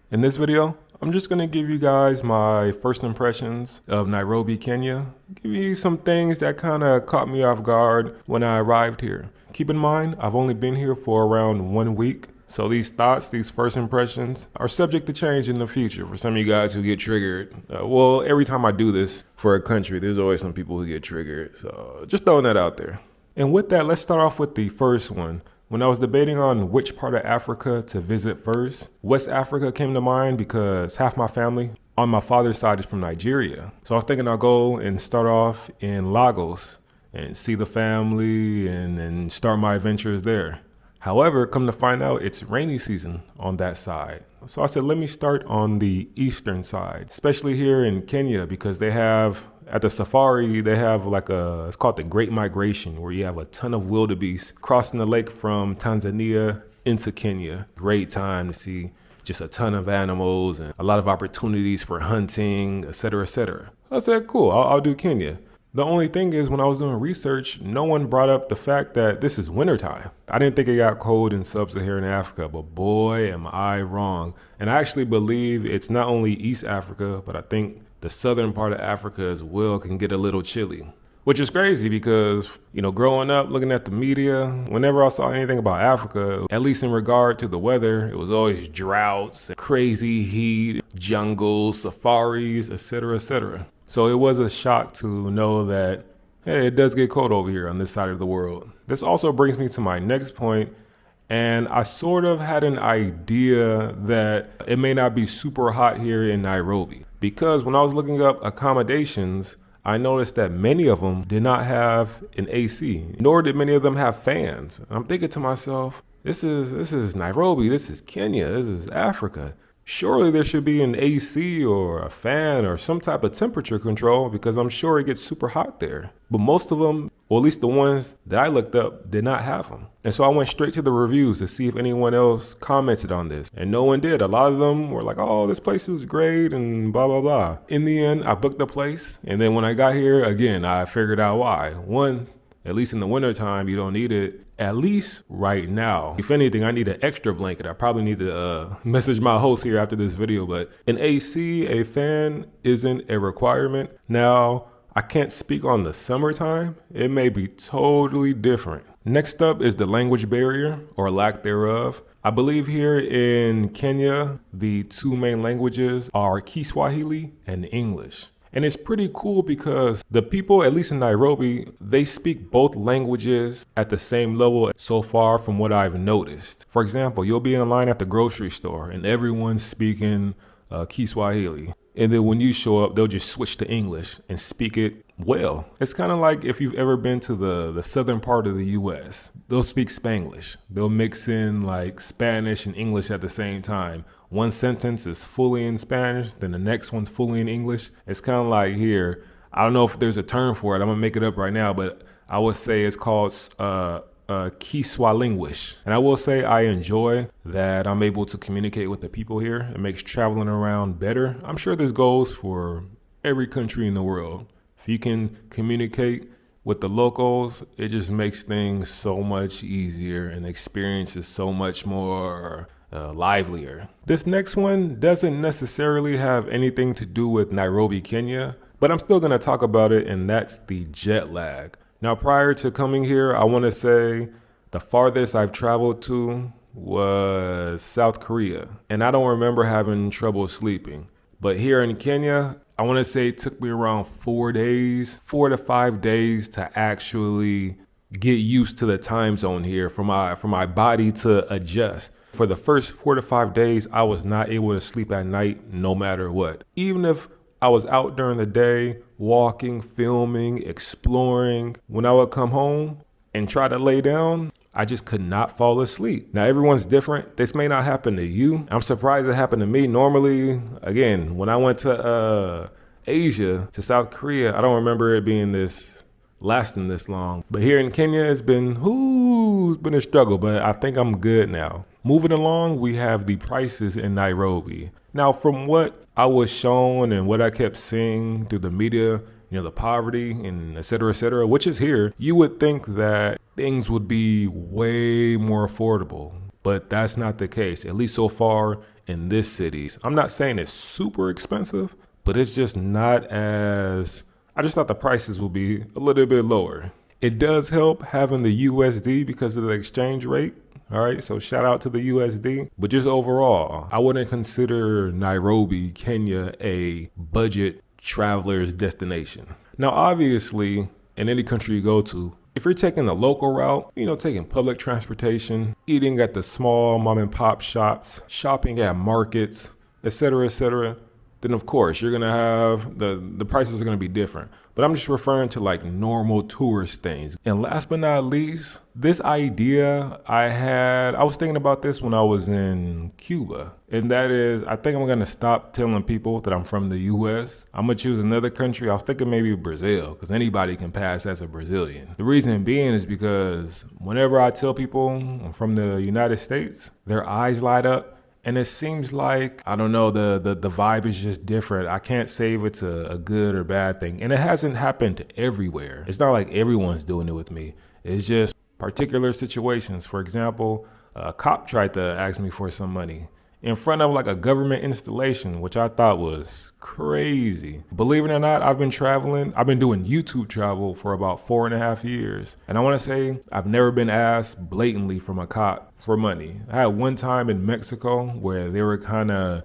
In this video, I'm just going to give you guys my first impressions of Nairobi, Kenya. Give you some things that kind of caught me off guard when I arrived here. Keep in mind, I've only been here for around 1 week. So these thoughts, these first impressions are subject to change in the future for some of you guys who get triggered. Well, every time I do this for a country, there's always some people who get triggered. So just throwing that out there. And with that, let's start off with the first one. When I was debating on which part of Africa to visit first, West Africa came to mind because half my family on my father's side is from Nigeria. So I was thinking I'll go and start off in Lagos and see the family and start my adventures there. However, come to find out, it's rainy season on that side. So I said, let me start on the eastern side, especially here in Kenya, because they have, at the safari, they have it's called the Great Migration, where you have a ton of wildebeest crossing the lake from Tanzania into Kenya. Great time to see just a ton of animals and a lot of opportunities for hunting, et cetera, et cetera. I said, cool, I'll do Kenya. The only thing is, when I was doing research, no one brought up the fact that this is wintertime. I didn't think it got cold in sub-Saharan Africa, but boy, am I wrong. And I actually believe it's not only East Africa, but I think the southern part of Africa as well can get a little chilly. Which is crazy because, growing up, looking at the media, whenever I saw anything about Africa, at least in regard to the weather, it was always droughts, crazy heat, jungles, safaris, etc., etc. So it was a shock to know that, hey, it does get cold over here on this side of the world. This also brings me to my next point, and I sort of had an idea that it may not be super hot here in Nairobi, because when I was looking up accommodations, I noticed that many of them did not have an AC, nor did many of them have fans. And I'm thinking to myself, this is Nairobi, this is Kenya, this is Africa. Surely there should be an AC or a fan or some type of temperature control, because I'm sure it gets super hot there. But most of them, or at least the ones that I looked up, did not have them. And so I went straight to the reviews to see if anyone else commented on this. And no one did. A lot of them were like, oh, this place is great and blah, blah, blah. In the end, I booked the place. And then when I got here, again, I figured out why. One, at least in the wintertime, you don't need it. At least right now. If anything, I need an extra blanket. I probably need to message my host here after this video, but an AC, a fan isn't a requirement. Now, I can't speak on the summertime. It may be totally different. Next up is the language barrier or lack thereof. I believe here in Kenya, the two main languages are Kiswahili and English. And it's pretty cool because the people, at least in Nairobi, they speak both languages at the same level so far from what I've noticed. For example, you'll be in line at the grocery store and everyone's speaking Kiswahili. And then when you show up, they'll just switch to English and speak it well. It's kind of like if you've ever been to the southern part of the US. They'll speak Spanglish. They'll mix in like Spanish and English at the same time. One sentence is fully in Spanish, then the next one's fully in English. It's kind of like here. I don't know if there's a term for it. I'm going to make it up right now, but I would say it's called Kiswalinglish. And I will say I enjoy that I'm able to communicate with the people here. It makes traveling around better. I'm sure this goes for every country in the world. If you can communicate with the locals, it just makes things so much easier and the experience is so much more livelier. This next one doesn't necessarily have anything to do with Nairobi, Kenya, but I'm still going to talk about it, and that's the jet lag. Now, prior to coming here, I want to say the farthest I've traveled to was South Korea, and I don't remember having trouble sleeping. But here in Kenya, I want to say it took me around 4 to 5 days to actually get used to the time zone here for my body to adjust. For the first 4 to 5 days, I was not able to sleep at night no matter what. Even if I was out during the day, walking, filming, exploring, when I would come home and try to lay down, I just could not fall asleep. Now, everyone's different. This may not happen to you. I'm surprised it happened to me. Normally, again, when I went to Asia, to South Korea, I don't remember it being lasting this long. But here in Kenya, it's been a struggle, but I think I'm good now. Moving along, we have the prices in Nairobi. Now, from what I was shown and what I kept seeing through the media, the poverty and et cetera, which is here, you would think that things would be way more affordable. But that's not the case, at least so far in this city. I'm not saying it's super expensive, but it's just not as, I just thought the prices would be a little bit lower. It does help having the USD because of the exchange rate. All right, so shout out to the USD. But just overall, I wouldn't consider Nairobi, Kenya a budget traveler's destination. Now, obviously, in any country you go to, if you're taking the local route, taking public transportation, eating at the small mom and pop shops, shopping at markets, etc., then of course you're gonna have the prices are gonna be different. But I'm just referring to like normal tourist things. And last but not least, this idea I was thinking about this when I was in Cuba. And that is, I think I'm gonna stop telling people that I'm from the US. I'm gonna choose another country. I was thinking maybe Brazil, because anybody can pass as a Brazilian. The reason being is because whenever I tell people I'm from the United States, their eyes light up. And it seems like, I don't know, the vibe is just different. I can't say if it's a good or bad thing. And it hasn't happened everywhere. It's not like everyone's doing it with me. It's just particular situations. For example, a cop tried to ask me for some money in front of like a government installation, which I thought was crazy. Believe it or not, I've been doing YouTube travel for about 4.5 years. And I want to say I've never been asked blatantly from a cop for money. I had one time in Mexico where they were kind of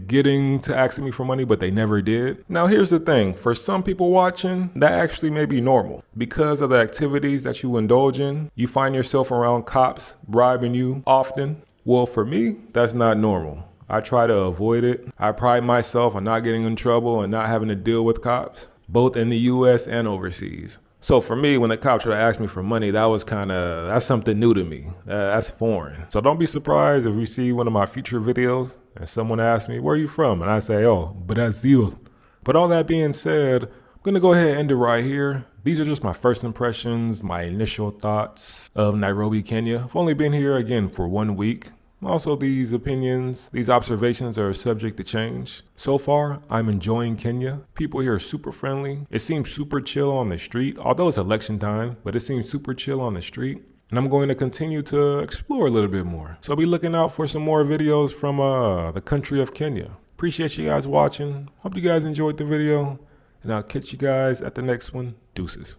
getting to asking me for money, but they never did. Now, here's the thing. For some people watching, that actually may be normal. Because of the activities that you indulge in, you find yourself around cops bribing you often. Well, for me, that's not normal. I try to avoid it. I pride myself on not getting in trouble and not having to deal with cops, both in the US and overseas. So for me, when the cop tried to ask me for money, that's something new to me. That's foreign. So don't be surprised if you see one of my future videos and someone asks me, where are you from? And I say, oh, Brazil. But all that being said, I'm going to go ahead and end it right here. These are just my first impressions, my initial thoughts of Nairobi, Kenya. I've only been here again for 1 week. Also, these opinions, these observations are subject to change. So far, I'm enjoying Kenya. People here are super friendly. It seems super chill on the street, although it's election time, but it seems super chill on the street. And I'm going to continue to explore a little bit more. So be looking out for some more videos from the country of Kenya. Appreciate you guys watching. Hope you guys enjoyed the video. And I'll catch you guys at the next one. Deuces.